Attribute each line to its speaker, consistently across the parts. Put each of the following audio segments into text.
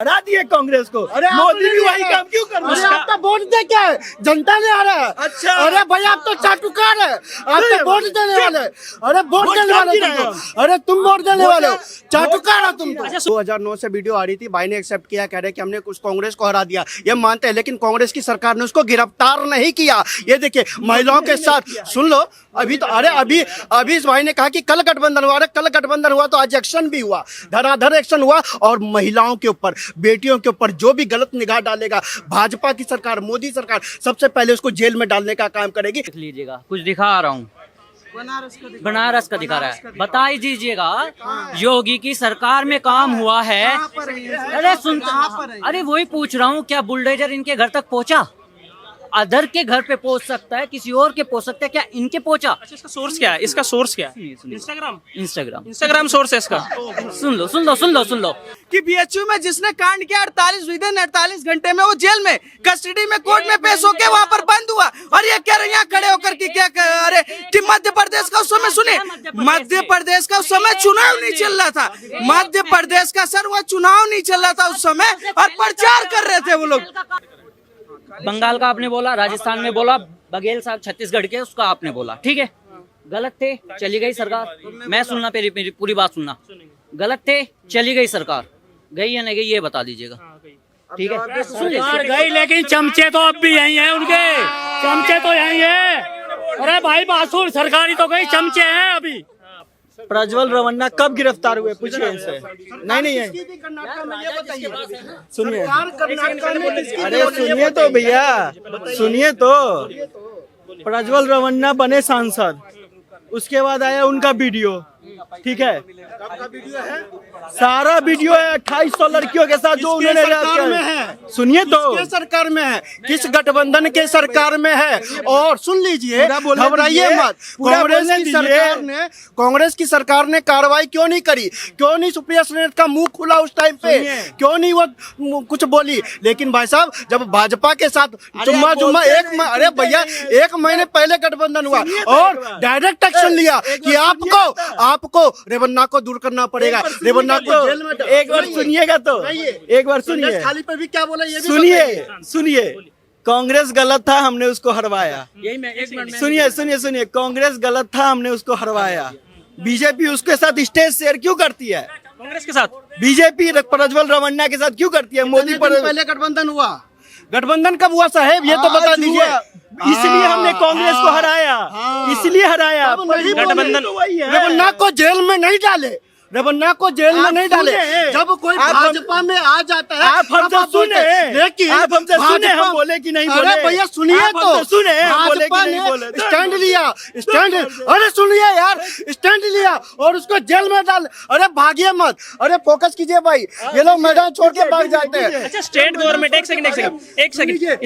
Speaker 1: हरा दिए कांग्रेस को। मोदी भी वही काम क्यों कर रहा है?
Speaker 2: आपका वोट दे क्या है? जनता ने आ रहा है।
Speaker 1: अच्छा।
Speaker 2: अरे भाई आप तो चाटुकार है, आप तो वोट देने वाले। अरे वोट देने वाले तुम। अरे तुम वोट देने वाले हो, चाटुकार हो तुम तो। 2009 से वीडियो आ रही थी, भाई ने एक्सेप्ट किया, कह रहे कि हमने कुछ कांग्रेस को हरा दिया, ये मानते हैं, लेकिन कांग्रेस की सरकार ने उसको गिरफ्तार नहीं किया। ये देखिए महिलाओं के साथ, सुन लो अभी तो, अरे अभी इस भाई ने कहा कि कल गठबंधन हुआ। अरे कल गठबंधन हुआ तो आज एक्शन भी हुआ, धड़ाधड़ एक्शन हुआ। और महिलाओं के ऊपर, बेटियों के ऊपर जो भी गलत निगाह डालेगा, भाजपा की सरकार, मोदी सरकार सबसे पहले उसको जेल में डालने का काम करेगी।
Speaker 3: देख लीजिएगा, कुछ दिखा रहा हूँ, बनारस का दिखा रहा है। बता ही दीजिएगा योगी की सरकार में काम हुआ है। अरे सुन, अरे वही पूछ रहा हूँ, क्या बुलडोजर इनके घर तक पहुँचा? अदर के घर पे पहुंच सकता है, किसी और के पहुंच सकता है, क्या इनके पहुंचा?
Speaker 4: अच्छा, इसका सोर्स क्या है? इसका सोर्स क्या है? इंस्टाग्राम सोर्स है इसका।
Speaker 3: सुन लो
Speaker 5: कि बीएचयू में जिसने कांड किया 48 घंटे में वो जेल में, कस्टडी में, कोर्ट में पेश होके वहाँ पर बंद हुआ। और ये कह रहे यहाँ खड़े होकर कि क्या, अरे कि मध्य प्रदेश का उस समय, सुने, मध्य प्रदेश का उस समय चुनाव नहीं चल रहा था। मध्य प्रदेश का सर वो चुनाव नहीं चल रहा था उस समय, और प्रचार कर रहे थे वो लोग।
Speaker 3: बंगाल का आपने बोला, राजस्थान में बोला, बघेल साहब छत्तीसगढ़ के, उसका आपने बोला, ठीक है, गलत थे, चली गई सरकार। मैं सुनना, मेरी पूरी बात सुनना। गलत थे, चली गई सरकार, गई या नहीं गई ये बता दीजिएगा, ठीक है?
Speaker 6: सरकार गई, लेकिन चमचे तो अब भी यही हैं उनके, चमचे तो यही हैं। अरे भाई बासुर, सरकारी तो गई, चमचे हैं अभी।
Speaker 1: प्रज्वल रवन्ना कब गिरफ्तार हुए, पूछिए इनसे। नहीं है, सुनिए, अरे सुनिए तो भैया, सुनिए तो। प्रज्वल रवन्ना बने सांसद, उसके बाद आया उनका वीडियो, ठीक है, सारा वीडियो है 2800 लड़कियों के साथ जो उन्होंने है। सुनिए तो, सरकार में है, किस गठबंधन के सरकार में है? और सुन लीजिए, घबराइए मत। कांग्रेस की सरकार ने कार्रवाई क्यों नहीं करी? क्यों नहीं सुप्रिया सेनेट का मुंह खुला उस टाइम पे? क्यों नहीं वो कुछ बोली? लेकिन भाई साहब, जब भाजपा के साथ जुम्मा अरे भैया 1 महीने पहले गठबंधन हुआ और डायरेक्ट एक्शन लिया कि आपको रेवन्ना को दूर करना पड़ेगा, रेवन्ना को जेल में। एक बार सुनिएगा तो, एक बार सुनिए, खाली पे भी क्या बोला ये भी सुनिए। कांग्रेस गलत था, हमने उसको हरवाया। सुनिए, कांग्रेस गलत था, हमने उसको हरवाया। बीजेपी उसके साथ स्टेज शेयर क्यों करती है?
Speaker 4: कांग्रेस के साथ
Speaker 1: बीजेपी प्रज्वल रवन्ना के साथ क्यों करती है? मोदी पर पहले गठबंधन हुआ। गठबंधन कब हुआ साहेब, ये तो बता दीजिए। इसलिए हमने कांग्रेस को हराया, इसलिए हराया।
Speaker 4: गठबंधन
Speaker 1: रवन्ना को जेल में नहीं डाले, रवन्ना को जेल में नहीं डाले। जब कोई भाजपा में आ जाता है, आप हमसे सुने, लेकिन आप हमसे सुने, हम बोले कि नहीं बोले? अरे भैया सुनिए तो, सुने, भाजपा ने स्टैंड लिया, अरे सुनिए यार, स्टैंड लिया और उसको जेल में डाल। अरे भागिए मत, अरे फोकस कीजिए भाई, ये लोग मैदान छोड़ के भाग जाते हैं।
Speaker 4: अच्छा, स्टेट गवर्नमेंट, एक सेकंड,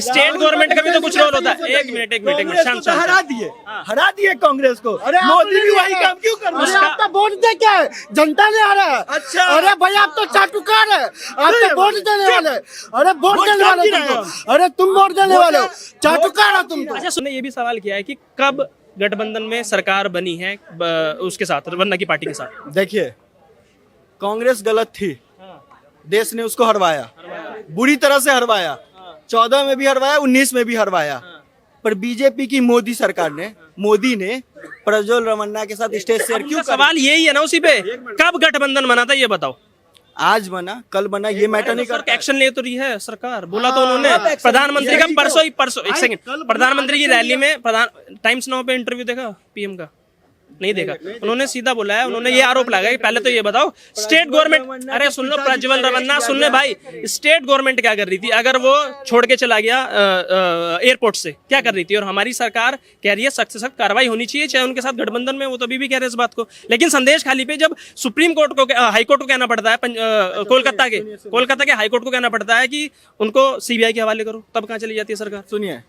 Speaker 4: स्टेट गवर्नमेंट का भी तो कुछ रोल होता है। एक मिनट, शांत।
Speaker 1: हरा दिए कांग्रेस को। मोदी भी वही काम क्यों कर रहा है?
Speaker 2: आपका वोट दे क्या है? जनता ने आ रहा है।
Speaker 1: अच्छा।
Speaker 2: अरे भाई आप तो चाटुकार है, आप तो वोट देने वाले। अरे वोट देने वाले तुम तो। अरे तुम वोट देने वाले हो, चाटुकार हो तुम तो।
Speaker 4: अच्छा, सुनने ये भी सवाल किया है कि कब गठबंधन में सरकार बनी है उसके साथ, रवन्ना की पार्टी के साथ?
Speaker 1: देखिए, कांग्रेस गलत थी, देश ने उसको हरवाया, बुरी तरह से हरवाया। 14 में भी हरवाया, 19 में भी हरवाया। पर बीजेपी की मोदी ने प्रज्वल रवन्ना के साथ स्टेज शेयर क्यों?
Speaker 4: सवाल यही है ना उसी पे, कब गठबंधन बना था ये बताओ।
Speaker 1: आज बना, कल बना, ये मैटर नहीं करता।
Speaker 4: एक्शन ले तो रही है सरकार, बोला तो उन्होंने। प्रधानमंत्री का परसों, एक सेकंड, प्रधानमंत्री की रैली में, टाइम्स नाउ पे इंटरव्यू देखा पीएम का? नहीं देखा। उन्होंने सीधा बोला है, उन्होंने ये आरोप लगाया कि पहले तो ये बताओ स्टेट गवर्नमेंट, अरे सुन लो प्रज्वल रवन्ना, सुन ले भाई, स्टेट गवर्नमेंट क्या कर रही थी? अगर वो छोड़ के चला गया एयरपोर्ट से, क्या कर रही थी? और हमारी सरकार कह रही है सख्त से सख्त कार्रवाई होनी चाहिए, चाहे उनके साथ गठबंधन में, वो तो अभी भी कह रहे हैं इस बात को। लेकिन संदेश खाली पे जब सुप्रीम कोर्ट को, हाईकोर्ट को कहना पड़ता है, कोलकाता के हाईकोर्ट को कहना पड़ता है कि उनको सीबीआई के हवाले करो, तब कहाँ चली जाती है सरकार?
Speaker 1: सुनिए,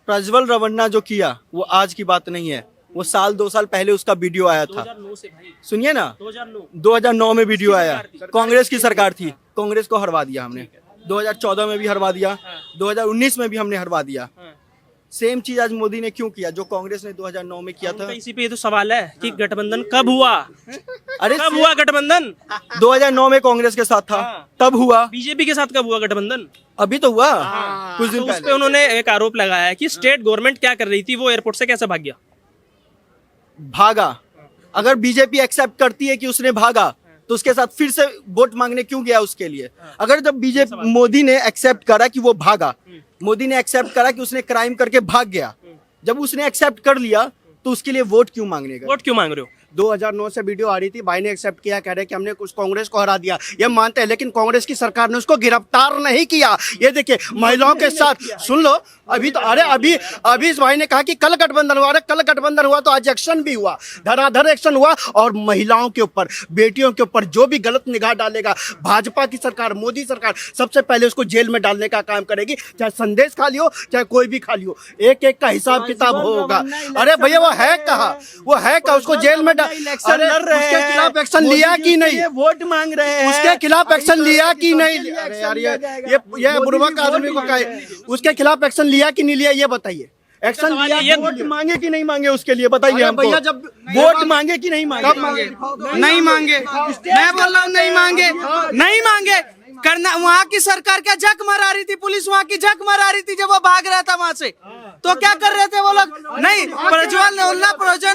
Speaker 1: प्रज्वल रवन्ना जो किया वो आज की बात नहीं है, वो 2 साल पहले उसका वीडियो आया था।
Speaker 4: 2009 से भाई,
Speaker 1: सुनिए ना,
Speaker 4: 2009
Speaker 1: में वीडियो आया। कांग्रेस की सरकार थी, कांग्रेस को हरवा दिया हमने। 2014 में भी हरवा दिया, 2019 में भी हमने हरवा दिया। सेम चीज आज मोदी ने क्यों किया जो कांग्रेस ने 2009 में किया था?
Speaker 4: इसी पे ये तो सवाल है कि गठबंधन कब हुआ?
Speaker 1: अरे
Speaker 4: कब हुआ गठबंधन?
Speaker 1: 2009 में कांग्रेस के साथ था, तब हुआ।
Speaker 4: बीजेपी के साथ कब हुआ गठबंधन?
Speaker 1: अभी तो हुआ कुछ दिन
Speaker 4: तो उस
Speaker 1: पहले।
Speaker 4: पे उन्होंने एक आरोप लगाया है कि स्टेट गवर्नमेंट क्या कर रही थी, वो एयरपोर्ट से कैसे भाग गया?
Speaker 1: भागा। अगर बीजेपी एक्सेप्ट करती है कि उसने भागा तो उसके साथ फिर से वोट मांगने क्यों गया उसके लिए? अगर जब बीजेपी मोदी ने एक्सेप्ट करा कि वो भागा, मोदी ने एक्सेप्ट करा कि उसने क्राइम करके भाग गया, जब उसने एक्सेप्ट कर लिया तो उसके लिए वोट क्यों मांगने गए?
Speaker 4: वोट क्यों मांग रहे हो?
Speaker 1: 2009 से वीडियो आ रही थी, भाई ने एक्सेप्ट किया, कह रहे कि हमने कुछ कांग्रेस को हरा दिया, ये मानते हैं, लेकिन कांग्रेस की सरकार ने उसको गिरफ्तार नहीं किया। ये देखिए महिलाओं के साथ, सुन लो अभी तो, अरे अभी इस भाई ने कहा कि कल गठबंधन हुआ। अरे कल गठबंधन हुआ तो आज एक्शन भी हुआ, धड़ाधड़ एक्शन हुआ। और महिलाओं के ऊपर, बेटियों के ऊपर जो भी गलत निगाह डालेगा, भाजपा की सरकार, मोदी सरकार सबसे पहले उसको जेल में डालने का काम करेगी, चाहे संदेश खाली हो चाहे कोई भी खाली हो, एक एक का हिसाब किताब होगा। अरे भैया वो है कहाँ, वो है कहाँ, उसको जेल में
Speaker 2: इलेक्शन लड़ रहे
Speaker 1: उसके
Speaker 2: हैं,
Speaker 1: खिलाफ एक्शन लिया कि नहीं?
Speaker 2: वोट मांग रहे हैं,
Speaker 1: उसके खिलाफ एक्शन लिया कि नहीं?
Speaker 2: अरे
Speaker 1: अरे
Speaker 2: यार
Speaker 1: यार ये बुर्बक आदमी को कहे, उसके खिलाफ एक्शन लिया कि नहीं लिया ये बताइए। एक्शन लिया,
Speaker 4: ये
Speaker 1: वोट मांगे कि नहीं मांगे उसके लिए बताइए हमको।
Speaker 2: भैया जब
Speaker 1: वोट मांगे कि नहीं मांगे?
Speaker 5: नहीं मांगे, मैं बोल रहा हूँ नहीं मांगे, नहीं मांगे। करना, वहाँ की सरकार क्या झक मरा रही थी, पुलिस वहाँ की झक मरा रही थी जब वो भाग रहा था वहाँ से, तो क्या कर रहे थे वो लोग? नहीं, प्रज्वल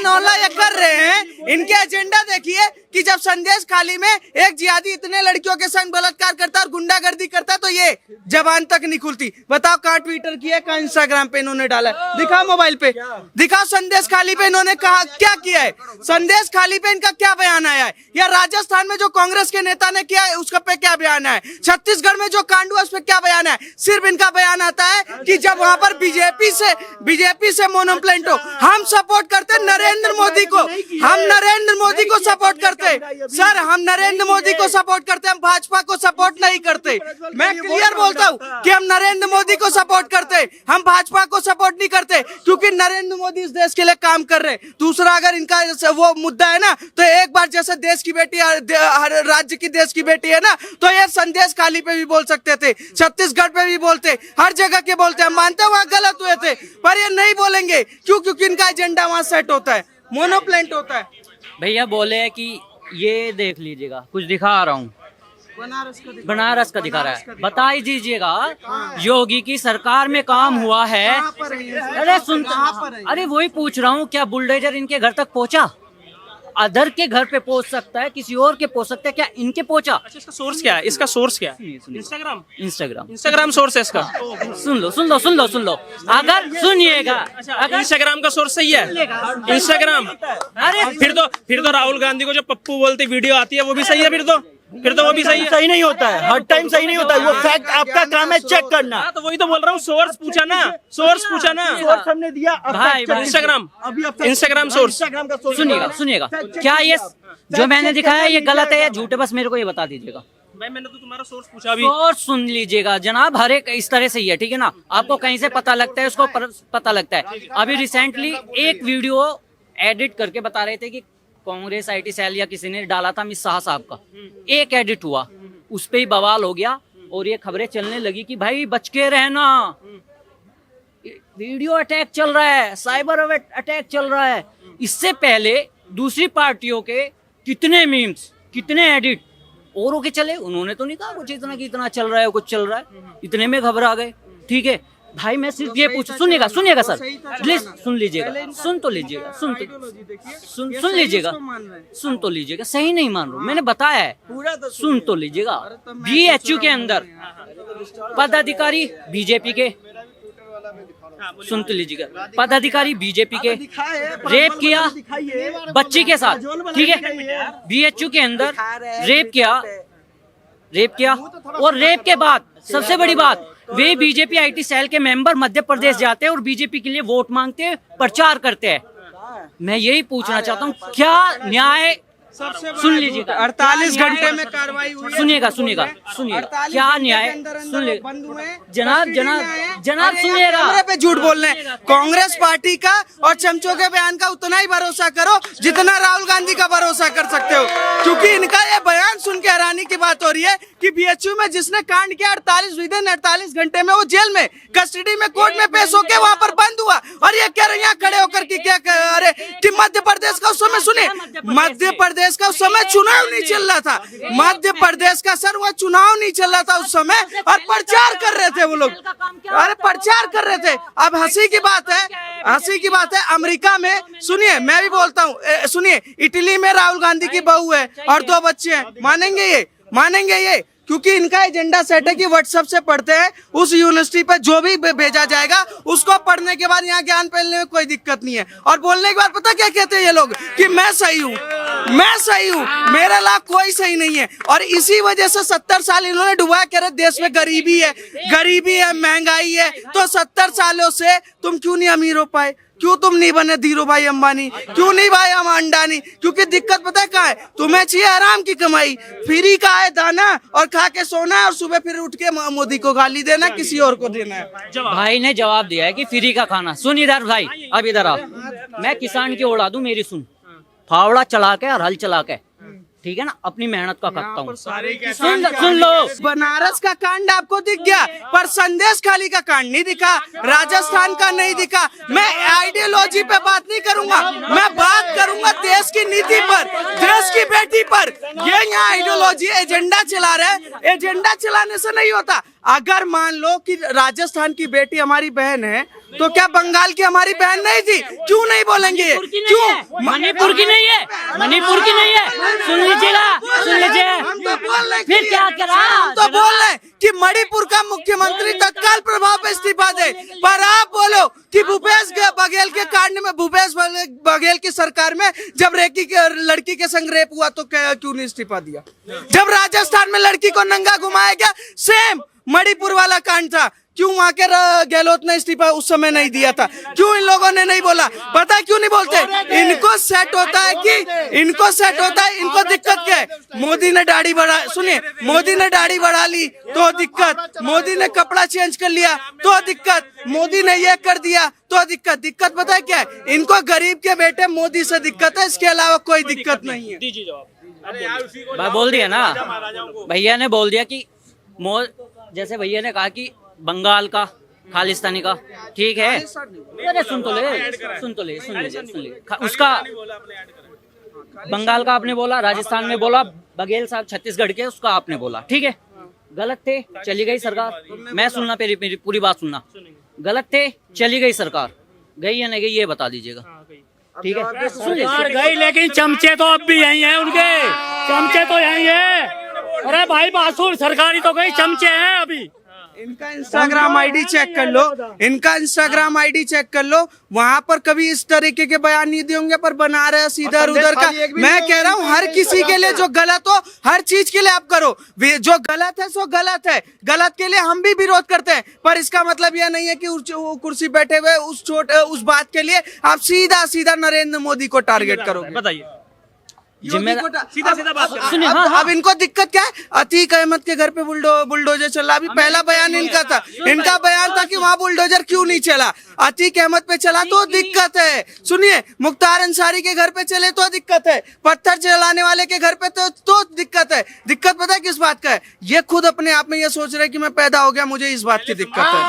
Speaker 5: ओल्ला ये कर रहे हैं। इनके एजेंडा देखिए कि जब संदेश खाली में एक जिहादी इतने लड़कियों के संग बलात्कार करता है और गुंडागर्दी करता है तो ये जबान तक नहीं खुलती। बताओ कहाँ ट्विटर किया, कहाँ इंस्टाग्राम पे इन्होंने डाला है? दिखाओ मोबाइल पे, दिखाओ संदेश खाली पे इन्होंने कहा क्या किया है, संदेश खाली पे इनका क्या बयान आया है, या राजस्थान में जो कांग्रेस के नेता ने किया है उसका पे क्या बयान है, छत्तीसगढ़ में जो कांड हुआ उस पर क्या बयान है? सिर्फ इनका बयान आता है कि जब वहां पर बीजेपी से मोनोप्लेंटो। हम सपोर्ट करते नरेंद्र मोदी को, हम नरेंद्र मोदी को सपोर्ट करते सर, हम नरेंद्र मोदी को सपोर्ट करते, हम भाजपा को सपोर्ट नहीं करते। मैं क्लियर बोलता हूँ कि हम नरेंद्र मोदी को सपोर्ट करते, हम भाजपा को सपोर्ट नहीं करते, क्योंकि नरेंद्र मोदी इस देश के लिए काम कर रहे हैं। दूसरा, अगर इनका वो मुद्दा है ना, तो एक बार जैसे देश की बेटी, हर राज्य की देश की बेटी है ना, तो ये संदेश खाली पे भी बोल सकते थे, छत्तीसगढ़ पे भी बोलते, हर जगह के बोलते। हम मानते हैं वहाँ गलत हुए थे, पर ये नहीं बोलेंगे क्यों? क्योंकि इनका एजेंडा वहाँ सेट होता है, मोनोप्लेंट होता है।
Speaker 3: भैया बोले कि ये देख लीजिएगा, कुछ दिखा रहा हूँ, बनारस का दिखा रहा है, बता ही दीजिएगा योगी की सरकार में काम हुआ है। अरे सुन, अरे वही पूछ रहा हूँ, क्या बुलडोजर इनके घर तक पहुँचा? अदर के घर पे पहुंच सकता है, किसी और के पहुंच सकता है, क्या इनके पहुंचा?
Speaker 4: अच्छा, इसका सोर्स क्या है? इसका सोर्स क्या है? इंस्टाग्राम सोर्स है इसका।
Speaker 3: सुन लो, अगर सुनिएगा, अगर
Speaker 4: इंस्टाग्राम का सोर्स सही है इंस्टाग्राम।
Speaker 3: अरे
Speaker 4: फिर तो राहुल गांधी को जो पप्पू बोलते वीडियो आती है वो भी सही है, फिर तो वो भी सही है।
Speaker 2: सही नहीं होता है, हर टाइम सही नहीं होता है, वो फैक्ट आपका काम है चेक करना।
Speaker 4: हाँ, तो वही तो बोल रहा हूँ, सोर्स पूछा ना।
Speaker 2: सोर्स हमने दिया, अब
Speaker 3: भाई,
Speaker 2: fact check।
Speaker 4: Instagram source.
Speaker 2: Instagram का सोर्स
Speaker 3: सुनिएगा, क्या ये जो मैंने दिखाया ये गलत है या झूठ है, बस मेरे को ये बता दीजिएगा।
Speaker 4: भाई मैंने तो तुम्हारा सोर्स पूछा अभी।
Speaker 3: सोर्स सुन लीजिएगा जनाब, हर एक इस तरह से ही है, ठीक है ना? आपको कहीं से पता लगता है, उसको पता लगता है। अभी रिसेंटली एक वीडियो एडिट करके बता रहे थे कि कांग्रेस IT सेल या किसी ने डाला था अमित शाह साहब का, एक एडिट हुआ, उस पे ही बवाल हो गया और ये खबरें चलने लगी कि भाई बच के रहना, वीडियो अटैक चल रहा है, साइबर अटैक चल रहा है। इससे पहले दूसरी पार्टियों के कितने मीम्स, कितने एडिट औरों के चले, उन्होंने तो नहीं कहा कुछ इतना कि इतना चल रहा है, कुछ चल रहा है, इतने में घबरा गए। ठीक है भाई, मैं सिर्फ ये पूछ, सुनिएगा सर प्लीज, सुन लीजिएगा, सुन तो लीजिएगा, सुन लीजिएगा, सुन तो लीजिएगा। सही नहीं मान रहा, मैंने बताया है, सुन तो लीजिएगा। BHU के अंदर पदाधिकारी बीजेपी के, सुन तो लीजिएगा, पदाधिकारी बीजेपी के रेप किया बच्ची के साथ, ठीक है? BHU के अंदर रेप किया और रेप के बाद सबसे बड़ी बात, वे बीजेपी IT सेल के मेंबर मध्य प्रदेश जाते हैं और बीजेपी के लिए वोट मांगते हैं, प्रचार करते हैं। मैं यही पूछना चाहता हूँ, क्या न्याय सुन लीजिएगा
Speaker 5: 48 घंटे में कार्रवाई हुई है।
Speaker 3: सुनिएगा
Speaker 5: 48
Speaker 3: क्या
Speaker 5: घंटे
Speaker 3: न्याय
Speaker 5: के अंदर
Speaker 3: सुन ले
Speaker 5: बंद हुए हैं।
Speaker 3: जनाब
Speaker 5: और ये
Speaker 3: सुनिएगा
Speaker 5: कैमरे पे झूठ बोल रहे हैं। कांग्रेस पार्टी का और चमचों के बयान का उतना ही भरोसा करो जितना राहुल गांधी का भरोसा कर सकते हो, क्योंकि इनका ये बयान सुन के हैरानी की बात हो रही है कि बीएचयू में जिसने कांड किया 48 घंटे में वो जेल में कस्टडी में कोर्ट में पेश होके वहां पर बंद हुआ, और ये कह रहे हैं यहाँ खड़े होकर कि क्या अरे कि मध्य प्रदेश का उस समय सुने, मध्य प्रदेश का उस समय चुनाव नहीं चल रहा था, मध्य प्रदेश का सर वो चुनाव नहीं चल रहा था उस समय, और प्रचार कर रहे थे वो लोग, अरे प्रचार कर रहे थे। अब हंसी की बात है अमेरिका में, सुनिए मैं भी बोलता हूँ, सुनिए इटली में राहुल गांधी की बहू है और 2 बच्चे हैं, मानेंगे ये क्योंकि इनका एजेंडा सेट है कि व्हाट्सएप से पढ़ते हैं, उस यूनिवर्सिटी पे जो भी भेजा जाएगा उसको पढ़ने के बाद यहाँ ज्ञान फैलने में कोई दिक्कत नहीं है, और बोलने के बाद पता क्या कहते हैं ये लोग कि मैं सही हूँ, मेरे ला कोई सही नहीं है। और इसी वजह से 70 साल इन्होंने डुबाया, कह रहे देश में गरीबी है, महंगाई है, तो 70 सालों से तुम क्यों नहीं अमीर हो पाए, क्यों तुम नहीं बने धीरू भाई अंबानी, क्यों नहीं भाई हम अंडानी, क्योंकि दिक्कत पता है कहाँ है, तुम्हें चाहिए आराम की कमाई, फ्री का है दाना और खा के सोना है, और सुबह फिर उठ के मोदी को गाली देना, किसी और को देना है।
Speaker 3: भाई ने जवाब दिया है कि फ्री का खाना। सुन इधर भाई, अब इधर आओ, मैं किसान की उड़ा दूं, मेरी सुन, फावड़ा चला के और हल चला के, ठीक है ना, अपनी मेहनत का करता हूँ। सुन लो,
Speaker 5: बनारस का कांड आपको दिख गया, पर संदेश खाली का कांड नहीं दिखा, राजस्थान का नहीं दिखा। मैं आइडियोलॉजी पे बात नहीं करूंगा, मैं बात करूंगा देश की नीति पर, देश की बेटी पर। ये यहाँ आइडियोलॉजी एजेंडा चला रहे हैं, एजेंडा चलाने से नहीं होता। अगर मान लो कि राजस्थान की बेटी हमारी बहन है, तो क्या बंगाल की हमारी बहन नहीं थी? क्यों नहीं बोलेंगे? क्यों?
Speaker 3: मणिपुर की नहीं है, मणिपुर की नहीं है, सुन लीजिएगा,
Speaker 5: हम तो बोल रहे
Speaker 3: फिर क्या करा?
Speaker 5: हम तो बोल रहे हैं कि मणिपुर का मुख्यमंत्री तत्काल प्रभाव पे इस्तीफा दे, पर आप बोलो कि भूपेश बघेल के कांड में, भूपेश बघेल की सरकार में जब रेकी के लड़की के संग रेप हुआ तो क्यों नहीं इस्तीफा दिया? जब राजस्थान में लड़की को नंगा घुमाया गया, सेम मणिपुर वाला कांड था, क्यों वहां के गहलोत ने इस्तीफा उस समय नहीं दिया था? क्यों इन लोगों ने नहीं बोला? पता है क्यों नहीं बोलते? इनको सेट होता है कि इनको दिक्कत क्या है? मोदी ने दाढ़ी बढ़ा, सुनिए, मोदी ने दाढ़ी बढ़ा ली तो दिक्कत, मोदी ने कपड़ा चेंज कर लिया तो दिक्कत, मोदी ने ये कर दिया तो दिक्कत पता है क्या है? इनको गरीब के बेटे मोदी से दिक्कत है, इसके अलावा कोई दिक्कत नहीं है।
Speaker 3: बोल दिया ना, भैया ने बोल दिया कि जैसे भैया ने कहा कि बंगाल का खालिस्तानी का, ठीक है, अरे सुन लीजिए उसका, बंगाल का आपने बोला, राजस्थान में बोला, बघेल साहब छत्तीसगढ़ के, उसका आपने बोला, ठीक है, गलत थे, चली गई सरकार। मैं सुनना, मेरी पूरी बात सुनना, गलत थे, चली गई सरकार, गई या नहीं गई ये बता दीजिएगा, ठीक है?
Speaker 6: सरकार गई लेकिन चमचे तो अब भी यही है, उनके चमचे तो यही है। अरे भाई बासुर, सरकारी तो गई, चमचे हैं अभी।
Speaker 5: इनका इंस्टाग्राम आईडी चेक कर लो, वहाँ पर कभी इस तरीके के बयान नहीं दिए, पर बना रहे इधर उधर का। मैं कह रहा हूँ हर किसी के लिए जो गलत हो, हर चीज के लिए आप करो, जो गलत है सो गलत है, गलत के लिए हम भी विरोध करते हैं, पर इसका मतलब यह नहीं है कि वो कुर्सी बैठे हुए उस बात के लिए आप सीधा नरेंद्र मोदी को टारगेट करोगे।
Speaker 4: बताइए,
Speaker 5: सीधा बात
Speaker 3: सुनिए,
Speaker 5: अब इनको दिक्कत क्या है? अतीक अहमद के घर पे बुलडोजर चला, अभी पहला बयान इनका था, इनका बयान था कि वहाँ बुलडोजर क्यों नहीं चला, अतीक अहमद पे चला तो दिक्कत है। सुनिए, मुख्तार अंसारी के घर पे चले तो दिक्कत है, पत्थर चलाने वाले के घर पे तो दिक्कत है। दिक्कत पता है किस बात का है? ये खुद अपने आप में ये सोच रहे कि मैं पैदा हो गया, मुझे इस बात की दिक्कत है।